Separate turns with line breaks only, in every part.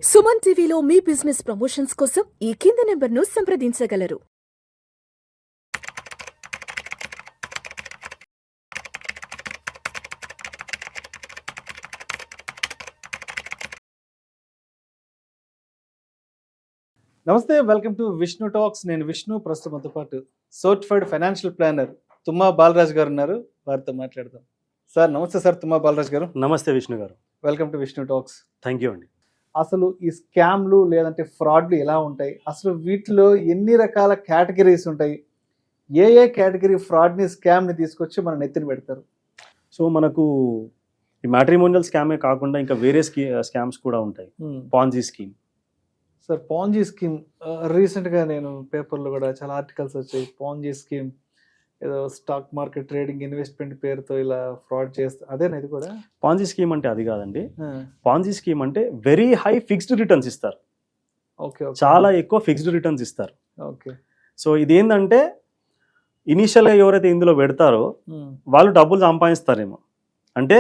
సుమన్ టీవీలో మీ business promotions కోసం ఈ కింది నెంబర్ను సంప్రదించగలరు.
నమస్తే, వెల్కమ్ టు విష్ణు టాక్స్. నేను విష్ణు. ప్రస్తుతంతో పాటు సర్టిఫైడ్ ఫైనాన్షియల్ ప్లానర్ తుమ్మా బాలరాజ్ గారు ఉన్నారు. వారితో మాట్లాడదాం. సార్ నమస్తే. సార్ తుమ్మా బాలరాజ్ గారు,
నమస్తే విష్ణు గారు.
Welcome to Vishnu talks.
Thank you అండి.
అసలు ఈ స్కామ్లు లేదంటే ఫ్రాడ్లు ఎలా ఉంటాయి, అసలు వీటిలో ఎన్ని రకాల కేటగిరీస్ ఉంటాయి, ఏ కేటగిరీ ఫ్రాడ్ని స్కామ్ని తీసుకొచ్చి మన నెత్తిన పెడతారు?
సో మనకు ఈ మ్యాట్రిమోనియల్ స్కామే కాకుండా ఇంకా వేరే స్కామ్స్ కూడా ఉంటాయి. పాన్జీ స్కీమ్.
సార్ పాంజీ స్కీమ్ రీసెంట్గా నేను పేపర్లో కూడా చాలా ఆర్టికల్స్ వచ్చాయి. పాంజీ స్కీమ్ ఏదో స్టాక్ మార్కెట్ ట్రేడింగ్ ఇన్వెస్ట్మెంట్ పేరుతో ఇలా ఫ్రాడ్ చేస్తా, అదేనా ఇది కూడా?
పాన్జీ స్కీమ్ అంటే అది కాదండి. పాన్జీ స్కీమ్ అంటే వెరీ హై ఫిక్స్డ్ రిటర్న్స్ ఇస్తారు.
ఓకే,
చాలా ఎక్కువ ఫిక్స్డ్ రిటర్న్స్ ఇస్తారు.
ఓకే.
సో ఇదేంటంటే ఇనీషియల్గా ఎవరైతే ఇందులో పెడతారో వాళ్ళు డబ్బులు సంపాదిస్తారేమో. అంటే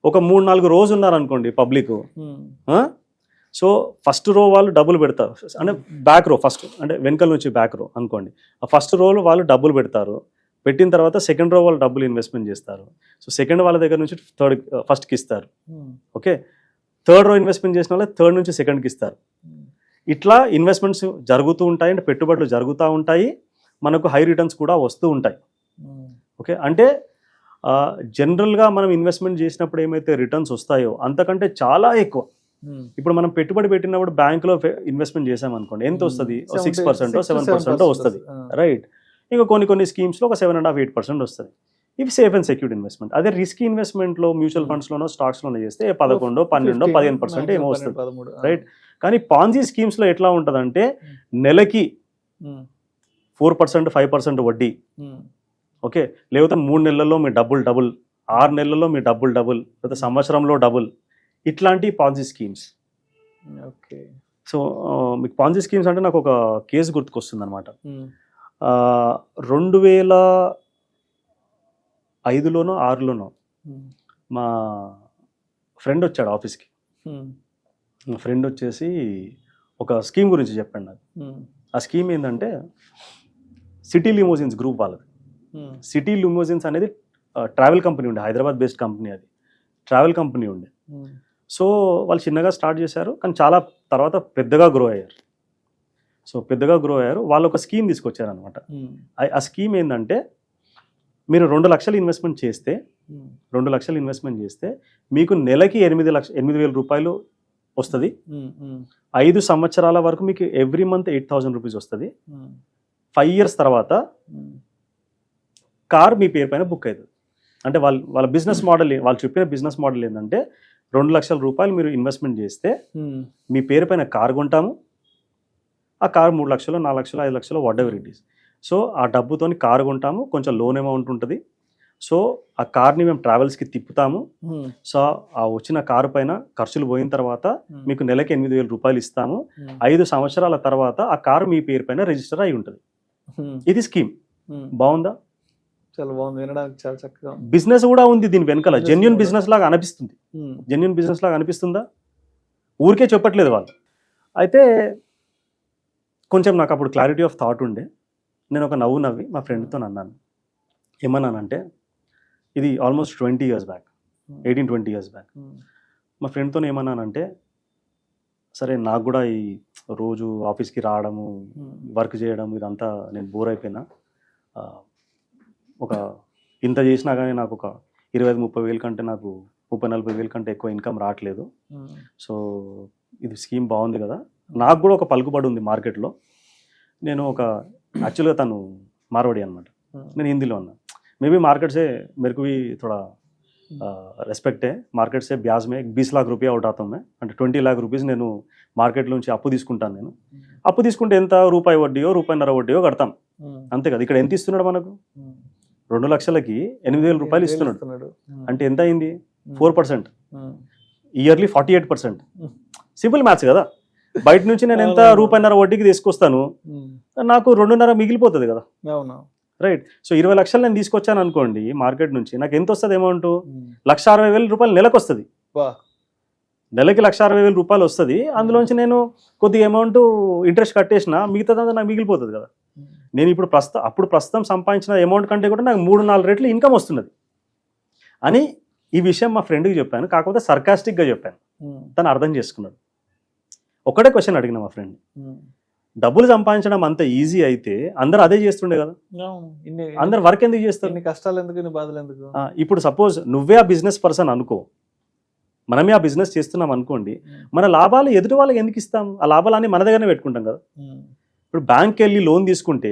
ఒక 3-4 రోజు ఉన్నారనుకోండి పబ్లిక్. సో ఫస్ట్ రో వాళ్ళు డబ్బులు పెడతారు, అంటే బ్యాక్ రో ఫస్ట్, అంటే వెనకల నుంచి బ్యాక్ రో అనుకోండి. ఆ ఫస్ట్ రోలో వాళ్ళు డబ్బులు పెడతారు. పెట్టిన తర్వాత సెకండ్ రో వాళ్ళు డబ్బులు ఇన్వెస్ట్మెంట్ చేస్తారు. సో సెకండ్ వాళ్ళ దగ్గర నుంచి ఫస్ట్కి ఇస్తారు. ఓకే, థర్డ్ రో ఇన్వెస్ట్మెంట్ చేసిన వాళ్ళు థర్డ్ నుంచి సెకండ్కి ఇస్తారు. ఇట్లా ఇన్వెస్ట్మెంట్స్ జరుగుతూ ఉంటాయి, అంటే పెట్టుబడులు జరుగుతూ ఉంటాయి, మనకు హై రిటర్న్స్ కూడా వస్తూ ఉంటాయి. ఓకే, అంటే జనరల్గా మనం ఇన్వెస్ట్మెంట్ చేసినప్పుడు ఏమైతే రిటర్న్స్ వస్తాయో అంతకంటే చాలా ఎక్కువ. ఇప్పుడు మనం పెట్టుబడి పెట్టినప్పుడు బ్యాంకులో ఇన్వెస్ట్మెంట్ చేసామనుకోండి, ఎంత వస్తుంది? 6% 7% వస్తుంది, రైట్? ఇంకా కొన్ని స్కీమ్స్లో ఒక 7.5-8% వస్తుంది. ఇవి సేఫ్ అండ్ సెక్యూర్డ్ ఇన్వెస్ట్మెంట్. అదే రిస్కీ ఇన్వెస్ట్మెంట్లో మ్యూచువల్ ఫండ్స్లోనో స్టాక్స్లోనో చేస్తే 11, 12, 15% ఏమో వస్తుంది, రైట్? కానీ పాన్జీ స్కీమ్స్లో ఎట్లా ఉంటుందంటే నెలకి 4%, 5% వడ్డీ. ఓకే, లేకపోతే 3 నెలల్లో మీ డబుల్, 6 నెలల్లో మీ డబుల్, లేకపోతే సంవత్సరంలో డబుల్, ఇట్లాంటి పాన్జీ స్కీమ్స్.
ఓకే.
సో మీకు పాన్జీ స్కీమ్స్ అంటే నాకు ఒక కేసు గుర్తుకొస్తుంది అనమాట. 2005లోనో 2006లోనో మా ఫ్రెండ్ వచ్చాడు ఆఫీస్కి. మా ఫ్రెండ్ వచ్చేసి ఒక స్కీమ్ గురించి చెప్పండి నాకు. ఆ స్కీమ్ ఏంటంటే సిటీ లిమోజిన్స్ గ్రూప్ వాళ్ళది. సిటీ లిమోజిన్స్ అనేది ట్రావెల్ కంపెనీ ఉండే, హైదరాబాద్ బేస్డ్ కంపెనీ. అది ట్రావెల్ కంపెనీ ఉండే. సో వాళ్ళు చిన్నగా స్టార్ట్ చేశారు, కానీ చాలా తర్వాత పెద్దగా గ్రో అయ్యారు. సో పెద్దగా గ్రో అయ్యారు. వాళ్ళు ఒక స్కీమ్ తీసుకొచ్చారనమాట. ఆ స్కీమ్ ఏంటంటే మీరు 2 లక్షలు ఇన్వెస్ట్మెంట్ చేస్తే, 2 లక్షలు ఇన్వెస్ట్మెంట్ చేస్తే మీకు నెలకి 8,000 రూపాయలు వస్తుంది. 5 సంవత్సరాల వరకు మీకు ఎవ్రీ మంత్ 8,000 రూపీస్ వస్తుంది. 5 years తర్వాత కార్ మీ పేరు పైన బుక్ అవుతుంది. అంటే వాళ్ళ బిజినెస్ మోడల్, వాళ్ళు చెప్పిన బిజినెస్ మోడల్ ఏంటంటే 2 లక్షల రూపాయలు మీరు ఇన్వెస్ట్మెంట్ చేస్తే మీ పేరు పైన కార్ కొంటాము. ఆ కారు 3 లక్షలు, 4 లక్షలు, 5 లక్షలు, what ever it is. So ఆ డబ్బుతోని కారు కొంటాము, కొంచెం లోన్ అమౌంట్ ఉంటుంది. సో ఆ కార్ని మేము ట్రావెల్స్కి తిప్పుతాము. సో ఆ వచ్చిన కారు పైన ఖర్చులు పోయిన తర్వాత మీకు నెలకి 8,000 రూపాయలు ఇస్తాము. 5 సంవత్సరాల తర్వాత ఆ కారు మీ పేరు పైన రిజిస్టర్ అయి ఉంటుంది. ఇది స్కీమ్. బాగుందా?
చాలా బాగుంది, వినడానికి చాలా చక్కగా.
బిజినెస్ కూడా ఉంది దీని వెనకాల. జెన్యూన్ బిజినెస్ లాగా అనిపిస్తుంది. జెన్యూన్ బిజినెస్ లాగా అనిపిస్తుందా? ఊరికే చెప్పట్లేదు వాళ్ళు. అయితే కొంచెం నాకు అప్పుడు క్లారిటీ ఆఫ్ థాట్ ఉండే. నేను ఒక నవ్వి మా ఫ్రెండ్తో అన్నాను. ఏమన్నానంటే, ఇది almost 20 years back, 18-20 years back. మా ఫ్రెండ్తో ఏమన్నానంటే, సరే నాకు కూడా ఈ రోజు ఆఫీస్కి రావడము, వర్క్ చేయడం ఇదంతా నేను బోర్ అయిపోయినా. ఒక ఇంత చేసినా కానీ నాకు ఒక 25-30 వేల కంటే, నాకు 30-40 వేల కంటే ఎక్కువ ఇన్కమ్ రావట్లేదు. సో ఇది స్కీమ్ బాగుంది కదా, నాకు కూడా ఒక పలుకుబడి ఉంది మార్కెట్లో. నేను ఒక యాక్చువల్గా తను మార్వాడి అనమాట, నేను హిందీలో అన్నా. మేబీ మార్కెట్ से मेरे को भी थोड़ा రెస్పెక్ట్ है. మార్కెట్ से ब्याज में 20 लाख रुपया उठाता हूं मैं. అంటే 20 लाख రూపీస్ నేను మార్కెట్లో నుంచి అప్పు తీసుకుంటాను. నేను అప్పు తీసుకుంటే ఎంత? రూపాయి వడ్డీయో, రూపాయిన్నర వడ్డీయో కడతాం, అంతే కదా. ఇక్కడ ఎంత ఇస్తున్నాడు మనకు? 2 లక్షలకి 8,000 రూపాయలు ఇస్తున్నాడు. అంటే ఎంత అయింది? 4%. ఇయర్లీ 48%. సింపుల్ మ్యాథ్స్ కదా. బయట నుంచి నేను ఎంత రూపాయిన్నర వడ్డీకి తీసుకొస్తాను, నాకు 2.5 మిగిలిపోతుంది కదా, రైట్? సో 20 లక్షలు నేను తీసుకొచ్చాను అనుకోండి మార్కెట్ నుంచి, నాకు ఎంత వస్తుంది అమౌంట్? 1,60,000 రూపాయలు నెలకు వస్తుంది. నెలకి 1,60,000 రూపాయలు వస్తుంది, అందులోంచి నేను కొద్దిగా అమౌంట్ ఇంట్రెస్ట్ కట్టేసిన, మిగతాదంతా నాకు మిగిలిపోతుంది కదా. నేను ఇప్పుడు ప్రస్తుతం సంపాదించిన అమౌంట్ కంటే కూడా నాకు 3-4 రెట్లు ఇన్కమ్ వస్తున్నది అని ఈ విషయం మా ఫ్రెండ్కి చెప్పాను. కాకపోతే సర్కాస్టిక్గా చెప్పాను, తను అర్థం చేసుకున్నాడు. ఒకటే క్వశ్చన్ అడిగిన మా ఫ్రెండ్, డబ్బులు సంపాదించడం అంత ఈజీ అయితే అందరు అదే చేస్తుండే కదా, అందరు వర్క్ ఎందుకు చేస్తారు,
ఇన్ని కష్టాలు ఎందుకు, ఇన్ని బాధలు ఎందుకు?
ఇప్పుడు సపోజ్ నువ్వే ఆ బిజినెస్ పర్సన్ అనుకో, మనమే ఆ బిజినెస్ చేస్తున్నాం అనుకోండి, మన లాభాలు ఎదుటి వాళ్ళకి ఎందుకు ఇస్తాం? ఆ లాభాలన్నీ మన దగ్గరనే పెట్టుకుంటాం కదా. ఇప్పుడు బ్యాంక్కి వెళ్ళి లోన్ తీసుకుంటే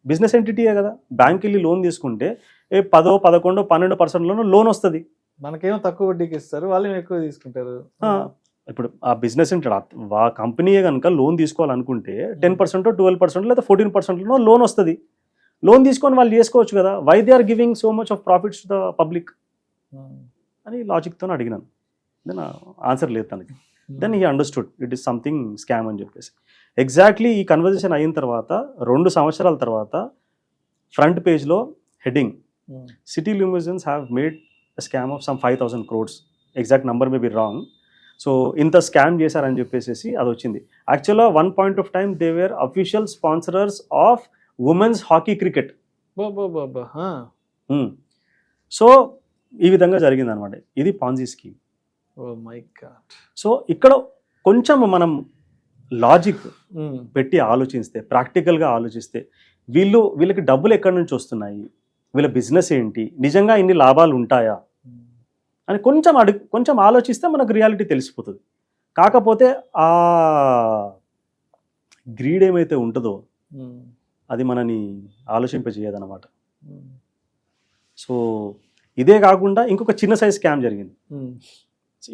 బిజినెస్ ఎంటిటీయే కదా, బ్యాంక్కి వెళ్ళి లోన్ తీసుకుంటే 10, 11, 12% లోన్ వస్తుంది.
మనకేమో తక్కువ వడ్డీకి ఇస్తారు, వాళ్ళు ఎక్కువ తీసుకుంటారు.
ఇప్పుడు ఆ బిజినెస్ ఆ కంపెనీయే కనుక లోన్ తీసుకోవాలనుకుంటే 10%, 12% లేదా 14% లోన్ వస్తుంది. లోన్ తీసుకొని వాళ్ళు చేసుకోవచ్చు కదా. Why they are giving so much of profits to the public అని లాజిక్తో అడిగినాను. దెన్ ఆన్సర్ లేదు తనకి. Then he understood it is something scam అని చెప్పేసి. ఎగ్జాక్ట్లీ ఈ కన్వర్జేషన్ అయిన తర్వాత 2 సంవత్సరాల తర్వాత ఫ్రంట్ పేజ్లో heading, city limousines have made a scam of some 5,000 crores. Exact number may be wrong. So ఇంత స్కామ్ చేశారని చెప్పేసి అది వచ్చింది. యాక్చువల్గా 1 point of time they were official sponsorers of women's hockey cricket. So ఈ విధంగా జరిగింది అనమాట. ఇది Ponzi scheme.
Oh my god.
So ఇక్కడ కొంచెం మనం లాజిక్ పెట్టి ఆలోచిస్తే, ప్రాక్టికల్గా ఆలోచిస్తే, వీళ్ళకి డబ్బులు ఎక్కడి నుంచి వస్తున్నాయి, వీళ్ళ బిజినెస్ ఏంటి, నిజంగా ఇన్ని లాభాలు ఉంటాయా అని కొంచెం ఆలోచిస్తే మనకు రియాలిటీ తెలిసిపోతుంది. కాకపోతే ఆ గ్రీడ్ ఏమైతే ఉంటుందో అది మనని ఆలోచింపజేయదన్నమాట. సో ఇదే కాకుండా ఇంకొక చిన్న సైజ్ స్కామ్ జరిగింది.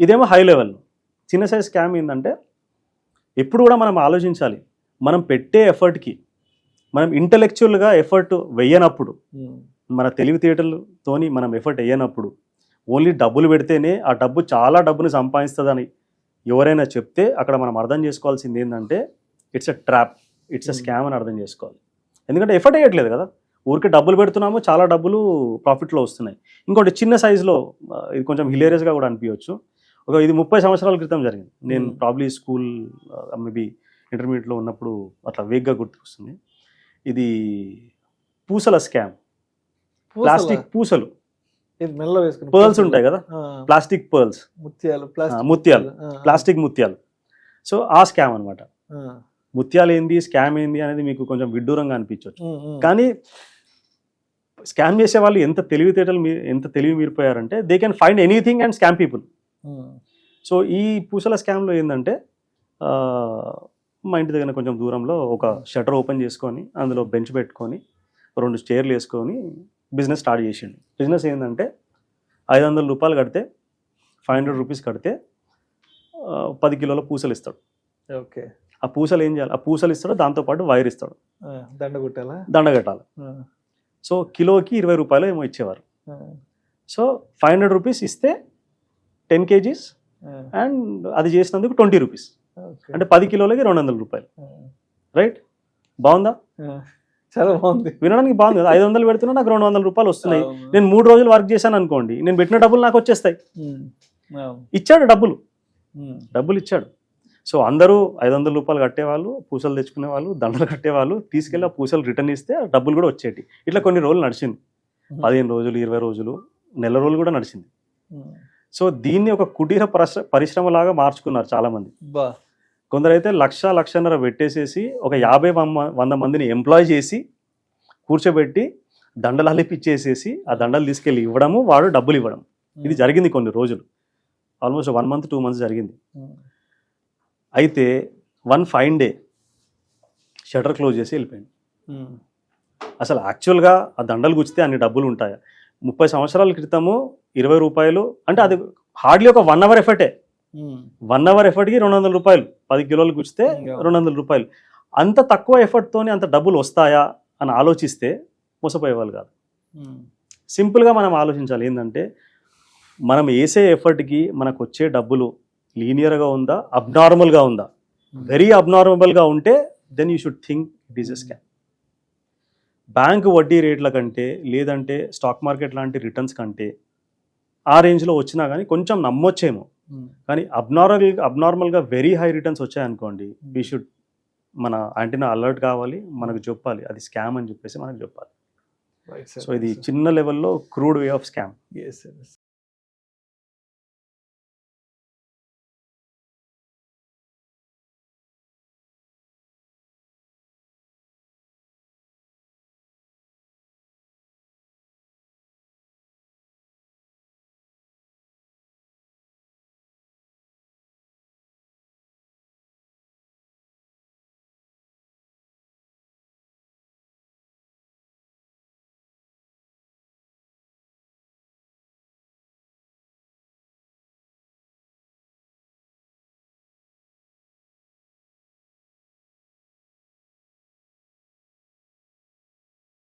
ఇదేమో హై లెవెల్. చిన్న సైజ్ స్కామ్ ఏంటంటే, ఎప్పుడు కూడా మనం ఆలోచించాలి, మనం పెట్టే ఎఫర్ట్కి మనం ఇంటలెక్చువల్గా ఎఫర్ట్ వెయ్యనప్పుడు, మన తెలివితేటలతోని మనం ఎఫర్ట్ వేయనప్పుడు, ఓన్లీ డబ్బులు పెడితేనే ఆ డబ్బు చాలా డబ్బుని సంపాదిస్తుందని ఎవరైనా చెప్తే అక్కడ మనం అర్థం చేసుకోవాల్సింది ఏంటంటే it's a trap, it's a scam అని అర్థం చేసుకోవాలి. ఎందుకంటే ఎఫర్ట్ వేయట్లేదు కదా, ఊరికి డబ్బులు పెడుతున్నాము, చాలా డబ్బులు ప్రాఫిట్లో వస్తున్నాయి. ఇంకోటి చిన్న సైజులో, ఇది కొంచెం హిలేరియస్గా కూడా అనిపించవచ్చు. ఇది 30 సంవత్సరాల క్రితం జరిగింది. నేను ప్రాబ్లీ స్కూల్ మేబీ ఇంటర్మీడియట్లో ఉన్నప్పుడు అట్లా వేగ్గా గుర్తుకొస్తుంది. ఇది పూసల స్కామ్. ప్లాస్టిక్ పూసలు, పర్ల్స్ ఉంటాయి కదా, ప్లాస్టిక్ పర్ల్స్, ముత్యాలు, ప్లాస్టిక్ ముత్యాలు. సో ఆ స్కామ్ అనమాట. ముత్యాలు ఏంది, స్కామ్ ఏంది అనేది మీకు కొంచెం విడ్డూరంగా అనిపించవచ్చు, కానీ స్కామ్ చేసే వాళ్ళు ఎంత తెలివి మీరిపోయారంటే they can find anything and scam people. So ఈ పూసల స్కామ్లో ఏంటంటే, మా ఇంటి దగ్గర కొంచెం దూరంలో ఒక షటర్ ఓపెన్ చేసుకొని అందులో బెంచ్ పెట్టుకొని 2 చైర్లు వేసుకొని బిజినెస్ స్టార్ట్ చేసిండు. బిజినెస్ ఏంటంటే 500 రూపాయలు కడితే, 500 రూపీస్ కడితే 10 కిలోల పూసలు ఇస్తాడు.
ఓకే.
ఆ పూసలు ఏం చేయాలి, ఆ పూసలు ఇస్తాడు, దాంతోపాటు వైర్ ఇస్తాడు, దండ కట్టాలి. సో కిలోకి 20 రూపాయలు ఏమో ఇచ్చేవారు. సో 500 రూపీస్ ఇస్తే 10 kgs అండ్ అది చేసినందుకు 20 రూపీస్, అంటే 10 కిలోలకి 200 రూపాయలు. రైట్, బాగుందా?
చాలా బాగుంది,
వినడానికి బాగుంది కదా. 500 పెడుతున్నా, నాకు 200 రూపాయలు వస్తున్నాయి. నేను 3 రోజులు వర్క్ చేశాను అనుకోండి, నేను పెట్టిన డబ్బులు నాకు వచ్చేస్తాయి. ఇచ్చాడు డబ్బులు ఇచ్చాడు. సో అందరూ 500 రూపాయలు కట్టేవాళ్ళు, పూసలు తెచ్చుకునే వాళ్ళు, దండలు కట్టేవాళ్ళు, తీసుకెళ్ళి ఆ పూసలు రిటర్న్ ఇస్తే ఆ డబ్బులు కూడా వచ్చేటి. ఇట్లా కొన్ని రోజులు నడిచింది, 15 రోజులు, 20 రోజులు, నెల రోజులు కూడా నడిచింది. సో దీన్ని ఒక కుటీర పరిశ్రమలాగా మార్చుకున్నారు చాలామంది. కొందరైతే 1,00,000-1,50,000 పెట్టేసేసి ఒక 50-100 మందిని ఎంప్లాయ్ చేసి కూర్చోబెట్టి దండలు అలిపిచ్చేసేసి ఆ దండలు తీసుకెళ్ళి ఇవ్వడము, వాడు డబ్బులు ఇవ్వడం. ఇది జరిగింది కొన్ని రోజులు, ఆల్మోస్ట్ 1 month 2 months జరిగింది. అయితే one fine day shutter close చేసి వెళ్ళిపోయింది. అసలు యాక్చువల్గా ఆ దండలు గుచ్చితే అన్ని డబ్బులు ఉంటాయా? 30 సంవత్సరాల క్రితము 20 రూపాయలు అంటే అది హార్డ్లీ ఒక 1 hour ఎఫర్టే. 1 hour ఎఫర్ట్కి 200 రూపాయలు, 10 కిలోలు గుచ్చితే 200 రూపాయలు. అంత తక్కువ ఎఫర్ట్తోనే అంత డబ్బులు వస్తాయా అని ఆలోచిస్తే మోసపోయేవాళ్ళు కాదు. సింపుల్గా మనం ఆలోచించాలి, ఏంటంటే మనం వేసే ఎఫర్ట్కి మనకు వచ్చే డబ్బులు లీనియర్గా ఉందా, అబ్నార్మల్గా ఉందా? వెరీ అబ్నార్మల్గా ఉంటే then you should think it is a scam. Bank వడ్డీ రేట్ల కంటే, లేదంటే స్టాక్ మార్కెట్ లాంటి రిటర్న్స్ కంటే ఆ రేంజ్లో వచ్చినా కానీ కొంచెం నమ్మొచ్చేమో, కానీ అబ్నార్మల్గా వెరీ హై రిటర్న్స్ వచ్చాయనుకోండి, వీ షుడ్ మన యాంటీనా అలర్ట్ కావాలి, మనకు చెప్పాలి అది స్కామ్ అని చెప్పేసి మనకు చెప్పాలి.
Right sir.
సో ఇది చిన్న లెవెల్లో crude way of scam.
Yes, sir.